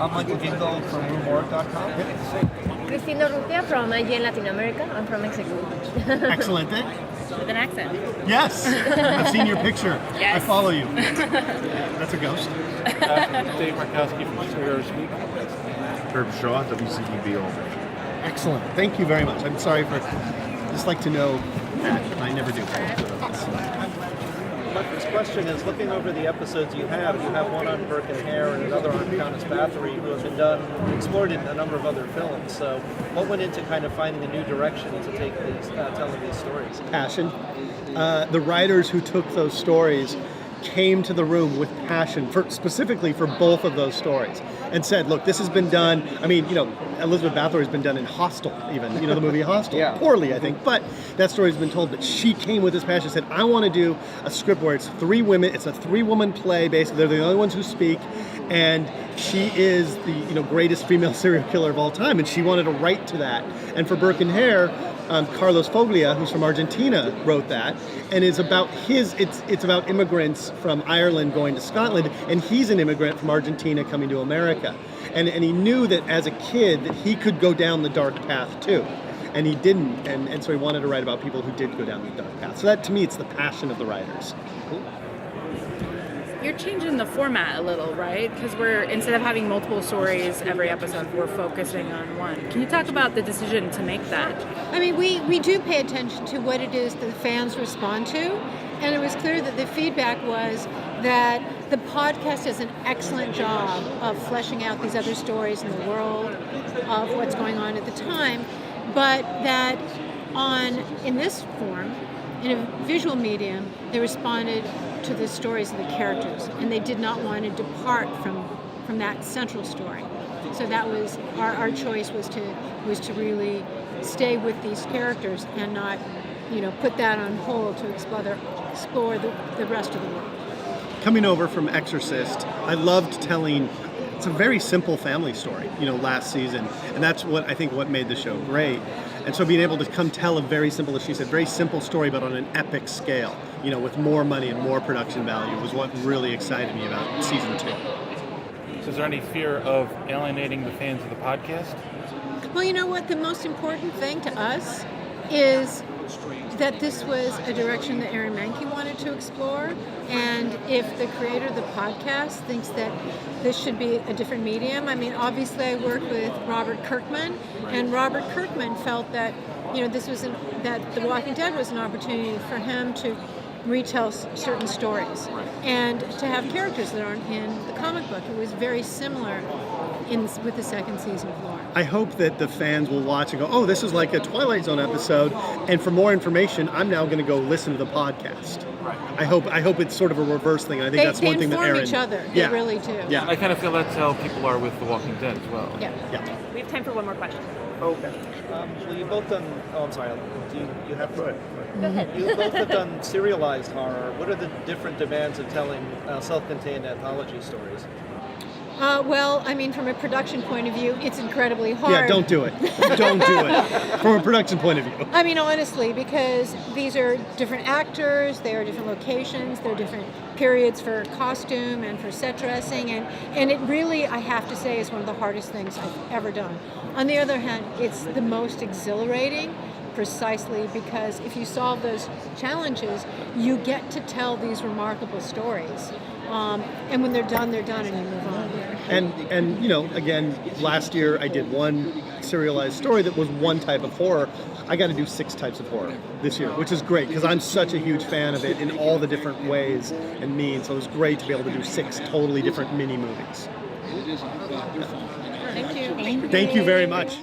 I'm Michael Gale from roomwork.com. Cristina Urrutia from IG Latin America. I'm from Mexico. Excellent. With an accent. Yes, I've seen your picture. Yes. I follow you. That's a ghost. Dave Markowski from Superheroes Week. Herb Shaw, WCDB Old. Excellent. Thank you very much. I'm sorry for just like to know that. I never do. My first question is, looking over the episodes you have one on Burke and Hare and another on Countess Bathory, who have been explored in a number of other films. So what went into kind of finding a new direction to take these, telling these stories? Passion. The writers who took those stories came to the room with passion, specifically for both of those stories, and said, look, this has been done. I mean, Elizabeth Bathory has been done in Hostel, even, the movie Hostel. Yeah. Poorly, I think, but that story's been told. But she came with this passion, said, I want to do a script where it's three women, it's a three-woman play, basically. They're the only ones who speak, and she is the greatest female serial killer of all time, and she wanted to write to that. And for Burke and Hare, Carlos Foglia, who's from Argentina, wrote that, and it's about it's about immigrants from Ireland going to Scotland, and he's an immigrant from Argentina coming to America, and he knew that as a kid that he could go down the dark path too, and he didn't, and so he wanted to write about people who did go down the dark path. So that, to me, it's the passion of the writers. Cool. You're changing the format a little, right? Because instead of having multiple stories every episode, we're focusing on one. Can you talk about the decision to make that? I mean, we do pay attention to what it is that the fans respond to, and it was clear that the feedback was that the podcast does an excellent job of fleshing out these other stories in the world of what's going on at the time, but that in this form, in a visual medium, they responded to the stories of the characters, and they did not want to depart from that central story. So that was our choice was to really stay with these characters and not put that on hold to explore the rest of the world. Coming over from Exorcist, I loved telling. It's a very simple family story, last season, and that's what I think what made the show great. And so being able to come tell a very simple, as she said, very simple story, but on an epic scale, with more money and more production value, was what really excited me about season 2. So is there any fear of alienating the fans of the podcast? Well, you know what? The most important thing to us is that this was a direction that Aaron Mahnke wanted to explore, and if the creator of the podcast thinks that this should be a different medium, I mean, obviously I work with Robert Kirkman, and Robert Kirkman felt that that The Walking Dead was an opportunity for him to retell certain stories and to have characters that aren't in the comic book. It was very similar with the second season of Lore. I hope that the fans will watch and go, oh, this is like a Twilight Zone episode, and for more information, I'm now going to go listen to the podcast. Right. I hope it's sort of a reverse thing. I think that's one thing that Aaron... They inform each other. Yeah. They really do. Yeah. I kind of feel that's how people are with The Walking Dead as well. Yeah. We have time for one more question. Okay. Well, you've both done... Oh, I'm sorry. You have... Go ahead. You both have done serialized horror. What are the different demands of telling self-contained anthology stories? Well, I mean, from a production point of view, it's incredibly hard. Yeah, don't do it. Don't do it. From a production point of view. I mean, honestly, because these are different actors, they are different locations, they're different periods for costume and for set dressing, and it really, I have to say, is one of the hardest things I've ever done. On the other hand, it's the most exhilarating, precisely because if you solve those challenges, you get to tell these remarkable stories. And when they're done, and you move on. And again, last year I did one serialized story that was one type of horror. I got to do 6 types of horror this year, which is great because I'm such a huge fan of it in all the different ways and means. So it was great to be able to do 6 totally different mini movies. Thank you. Thank you very much.